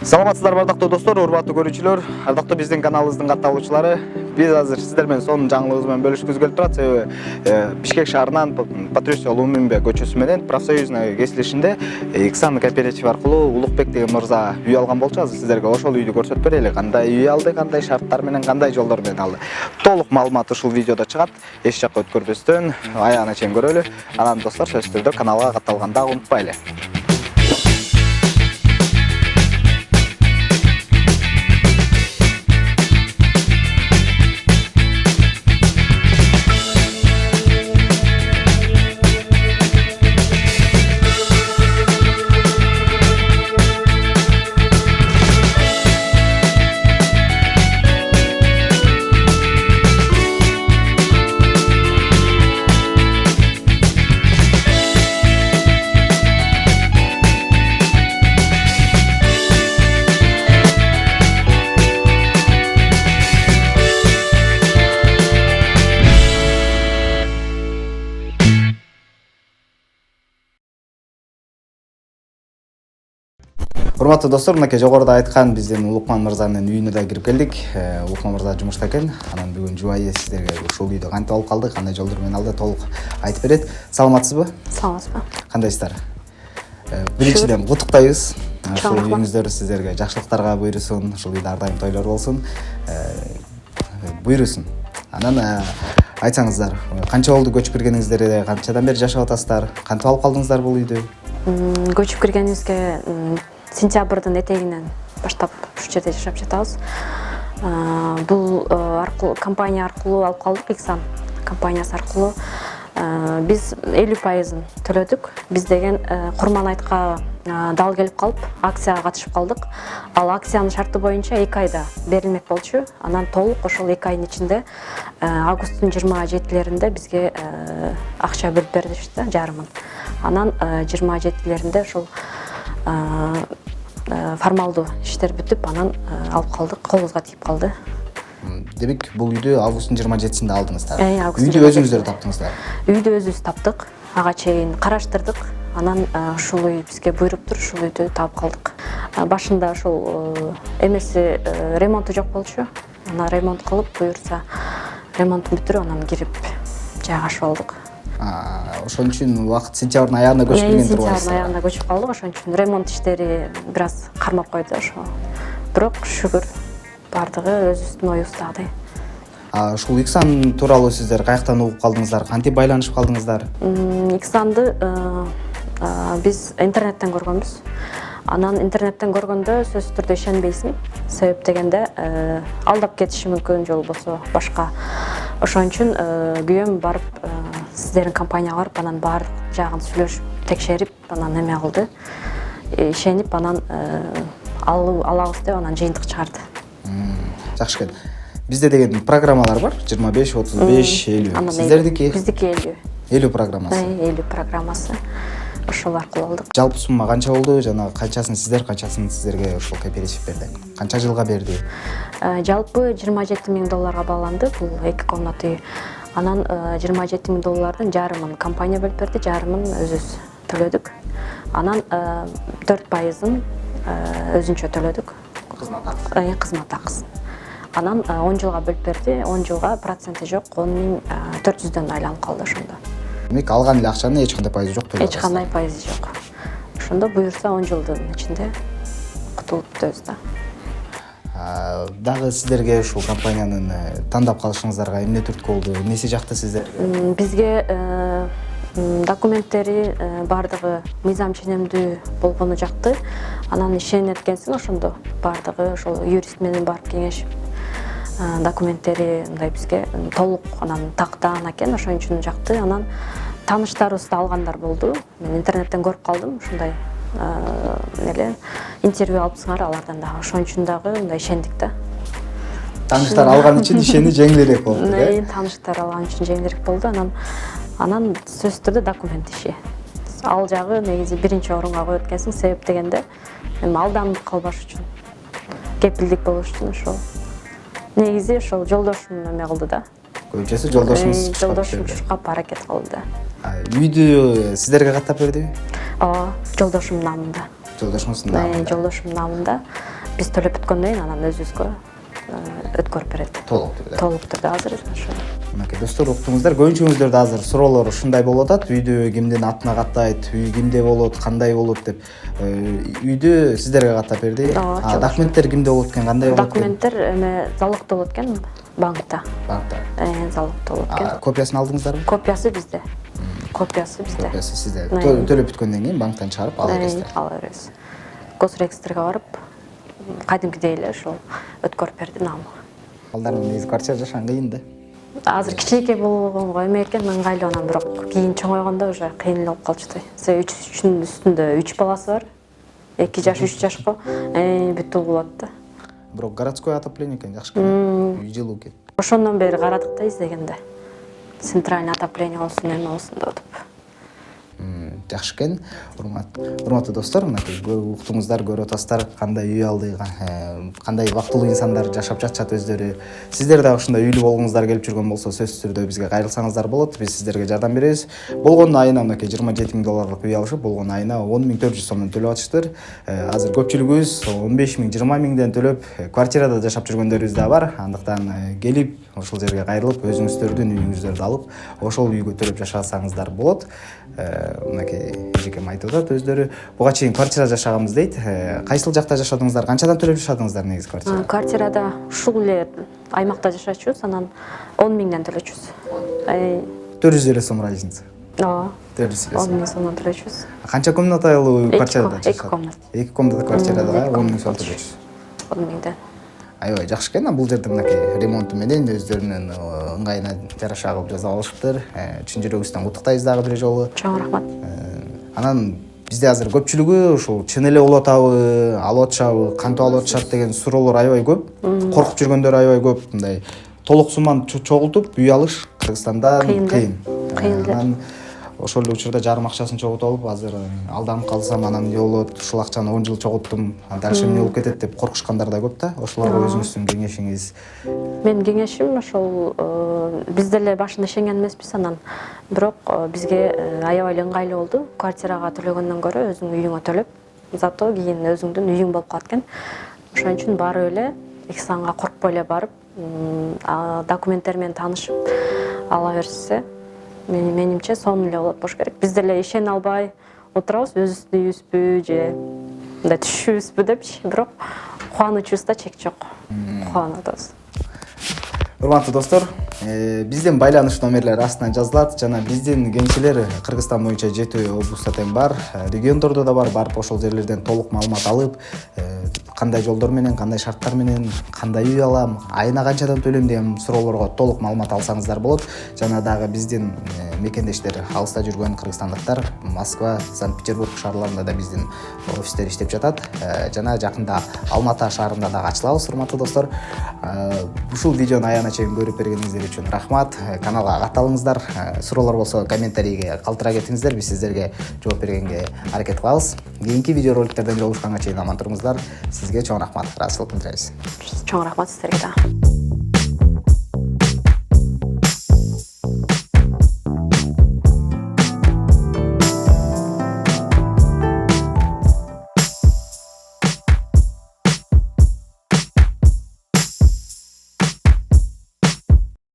Саламатсыздар бардыктуу достор, урматтуу көрүүчүлөр, ардактуу биздин каналыбыздын катталуучулары. Биз азыр сиздер менен сонун жаңылыгыбыз менен бөлүшкүбүз келип турат. Себеби Бишкек шаарынан Патрисия Улуумбек көчөсү менен профсоюзный кесилишинде Иксан кооператив аркылуу Улукбек деген мырза үй алган болчу. Азыр сиздерге ошол үйдү көрсөтүп берели. Кандай үй алды, кандай шарттар менен, кандай жолдор менен алды. Толук маалымат ушул видеодо чыгат. Эч жакка өткөрбөстөн аягына чейин көрөлү. Анан достор, сөзсүз түрдө каналга катталганда унутпайлы. Урматтуу достор, мынакей жогоруда айткан биздин Улукман мырзанын үйүнө да кирип келдик. Улукман мырза жумушта экен. Анан бүгүн жубайы сиздерге ушул үйдү кантип алып калды, кандай жолдор менен алды толук айтып берет. Саламатсызбы? Саламатсызбы. Кандайсыздар? Биринчиден куттуктайбыз. Ушул үйүңүздөр сиздерге жакшылыктарга буйрусун, ушул үйдө ар дайым тойлор болсун. Буйрусун. Анан айтсаңыздар, канча болду көчүп киргениңиздер, канчадан бери жашап атасыздар, кантип алып калдыңыздар бул үйдү? Көчүп киргенибизге сентябрдын этегинен баштап ушу жерде жашап жатабыз. Бул компания аркылуу алып калдык, Иксан компаниясы аркылуу. Биз 50% төлөдүк. Биз деген Курман айтка дал келип калып, акцияга катышып калдык. Ал акциянын шарты боюнча 2 айда берилмек болчу. Анан толук ошол 2 айдын ичинде августтун 27-леринде бизге акча бөлүп беришти, жарымын. Анан 27-леринде ошол формалдуу иштер бүтүп, анан алып калдык, колубузга тийип калды. Демек, бул үйдү августтун 27-синде алдыңыздар. Үйдү өзүңүздөр таптыңыздар. Үйдү өзүбүз таптык, ага чейин караштырдык. Анан ушул үй бизге буйруптур, ушул үйдү таап калдык. Башында ошол эмеси ремонту жок болчу. Анан ремонт кылып, буюрса ремонтун бүтүрүп, анан кирип жайгашып алдык. Ошон үчүн убакыт сентябрдын аягына көчүп келген турбайсыздар. Сентябрдын аягына көчүп калдык, ошон үчүн ремонт иштери бир аз кармап койду ошо. Бирок шүгүр бардыгы өзүбүздүн оюбуздагыдай. Ушул Иксан тууралуу сиздер каяктан угуп калдыңыздар, кантип байланышып калдыңыздар? Иксанды биз интернеттен көргөнбүз. Анан интернеттен көргөндө сөзсүз түрдө ишенбейсиң. Себеп дегенде алдап кетиши мүмкүн, жол болсо башка. Ошон үчүн күйөөм барып сиздердин компанияга барып, анан баардык жагын сүйлөшүп, текшерип, анан эме кылды. Ишенип, анан алабыз деп, анан жыйынтык чыгарды. Жакшы экен. Бизде деген программалар бар, 25, 35, 50. Сиздердики? Биздики 50. 50 программасы. 50 программасы. Ошол аркылуу алдык. Жалпы сумма канча болду? Жана канчасын сиздер, канчасын сиздерге ошол кооператив берди? Канча жылга берди? Жалпы $27,000 бааланды бул 2 комнат үй. Анан $27,000 жарымын компания бөлүп берди, жарымын өзүбүз төлөдүк. Анан 4%-ын өзүнчө төлөдүк. Кызмат акысын. Анан 10 жылга бөлүп берди, 10 жылга проценти жок, 10.400дөн айланып калды ошондо. Демек, алган эле акчанын эч кандай пайызы жок төлөдүк. Эч кандай пайызы жок. Ошондо буюрса 10 жылдын ичинде кутулуп бүтөбүз да. Дагы сиздерге ушул компаниянын тандап калышыңыздарга эмне түрткү болду? Эмнеси жакты сиздер? Бизге документтери бардыгы мыйзам ченемдүү болгону жакты. Анан ишенет экенсиң, ошондо бардыгы ошол юрист менен барып кеңешип, документтери мындай бизге толук анан тактаган экен, ошон үчүн жакты. Анан тааныштарыбызды алгандар болду. Мен интернеттен көрүп калдым, ушундай интервью алыпсыңар алардан дагы. Ошон үчүн дагы мындай ишендик да. Тааныштар алган үчүн ишени жеңилирээк болду, э? Тааныштар алган үчүн жеңилирээк болду. Анан сөзсүз түрдө документ иши. Ал жагы негизи биринчи орунга коет экенсиң. Себеп дегенде эми алданып калбаш үчүн, кепилдик болуш үчүн ошол. Негизи ошол жолдошум эме кылды да. Көбүнчөсү жолдошуңуз жолдошум чуркап аракет кылды да. Үйдү сиздерге каттап бердиби? Жолдошумдун намында. Жолдошуңуздун намында. Жолдошумдун намында. биз төлөп бүткөндөн кийин анан өзүбүзгө өткөрүп берет. Толук түрдө. Толук түрдө азыр ошо. Мынакей достор, уктуңуздар, көбүнчөңүздөрдө азыр суроолор ушундай болуп атат. Үйдө кимдин атына каттайт, үй кимде болот, кандай болот деп. Үйдү сиздерге каттап берди. Документтер кимде болот экен, кандай болот экен? Документтер эме залогдо болот экен, банкта. Банкта. Залогдо болот экен. Копиясын алдыңыздарбы? Копиясы бизде. Копиясы Сизде. Төлөп бүткөндөн кийин банктан чыгарып ала бересиздер. Ала беребиз. Госрегистрге барып, кадимкидей эле ошол өткөрүп берди намы. Балдардын негизи квартира жашаган кыйын да. Азыр кичинекей болгонго эме экен, ыңгайлуу анан бирок кийин чоңойгондо уже кыйын эле болуп калчу. Себеби 3-үчүнүн үстүндө 3 баласы бар. 2 жаш, 3 жашко бүт болот да. Бирок городской отопление экен, жакшы экен. Үй жылуу экен. Ошондон бери карадык да издегенде. Центральный отопление болсун, эме болсун деп атып. Жакшы экен. Урматтуу достор, мынакей уктуңуздар, көрүп атасыздар кандай үй алды, кандай бактылуу инсандар жашап жатышат өздөрү. Сиздер дагы ушундай үйлүү болгоңуздар келип жүргөн болсо, сөзсүз түрдө бизге кайрылсаңыздар болот. Биз сиздерге жардам беребиз. Болгону айына мынакей 27 000 долларлык үй алышып, болгону айына 10 400 сомдон төлөп атышты. Азыр көпчүлүгүбүз 15 000, 20 000ден төлөп квартирада жашап жүргөндөрүбүз да бар. Андыктан келип ошол жерге кайрылып, өзүңүздөрдүн үйүңүздөрдү алып, ошол үйгө төлөп жашасаңыздар болот. Мынакей эжекем айтып атат өздөрү буга чейин квартира жашаганбыз дейт. Кайсыл жакта жашадыңыздар? Канчадан төлөп жашадыңыздар негизи квартира? Квартирада ушул эле аймакта жашачубуз, анан 10 000ден төлөчүбүз. 400 сом разница. Ооба. 400 10 000 сомдон төлөчүбүз. Канча комнаталуу квартирада жашадыңыз? 2 комната. 2 комната квартирада 10 000 сом төлөчүбүз. 10 000ден. Аябай жакшы экен. Бул жерде мынакей ремонту менен өздөрүнүн ыңгайына жараша кылып жасап алышыптыр. Чын жүрөгүбүздөн куттуктайбыз дагы бир жолу. Чоң рахмат. Анан бизде азыр көпчүлүгү ушул чын эле болуп атабы, алып атышабы, кантип алып атышат деген суроолор аябай көп. Коркуп жүргөндөр аябай көп. Мындай толук сумманы чогултуп үй алыш Кыргызстанда кыйын. Анан ошол эле учурда жарым акчасын чогултуп алып, азыр алданып калсам анан эмне болот, ушул акчаны 10 жыл чогулттум, дальше эмне болуп кетет деп коркушкандар да көп да. Ошолорго өзүңүздүн кеңешиңиз? Менин кеңешим ошол биз деле башында ишенген эмеспиз, анан бирок бизге аябай эле ыңгайлуу болду. Квартирага төлөгөндөн көрө өзүң үйүңө төлөп, зато кийин өзүңдүн үйүң болуп калат экен. Ошон үчүн барып эле экзамга коркпой эле барып, документтер менен таанышып ала берсе, менимче сонун эле болот болуш керек. Биз деле ишене албай отурабыз, өзүбүздүн үйүбүзбү же мындай түшүбүзбү депчи, бирок кубанычыбызда чек жок. Кубанып атабыз. Урматтуу достор, биздин байланыш номерлери астынан жазылат жана биздин кеңчилер Кыргызстан боюнча 7 облустта тең бар, региондордо да бар. Барып ошол жерлерден толук маалымат алып, кандай жолдор менен, кандай шарттар менен, кандай үй алам, айына канчадан төлөйм деген суроолорго толук маалымат алсаңыздар болот. Жана дагы биздин мекендештер, алыста жүргөн кыргызстандыктар Москва, Санкт-Петербург шаарларында да биздин офистер иштеп жатат. Жана жакында Алматы шаарында дагы ачылабыз, урматтуу достор. Ушул видеону аягына чейин көрүп бергениңиздер үчүн рахмат. Каналга катталыңыздар. Суроолор болсо комментарийге калтыра кетиңиздер, биз сиздерге жооп бергенге аракет кылабыз. Кийинки видео роликтерден жолугушканга чейин аман туруңуздар. Сизге чоң рахмат. Ыраазычылык билдиребиз. Чоң рахмат сиздерге да.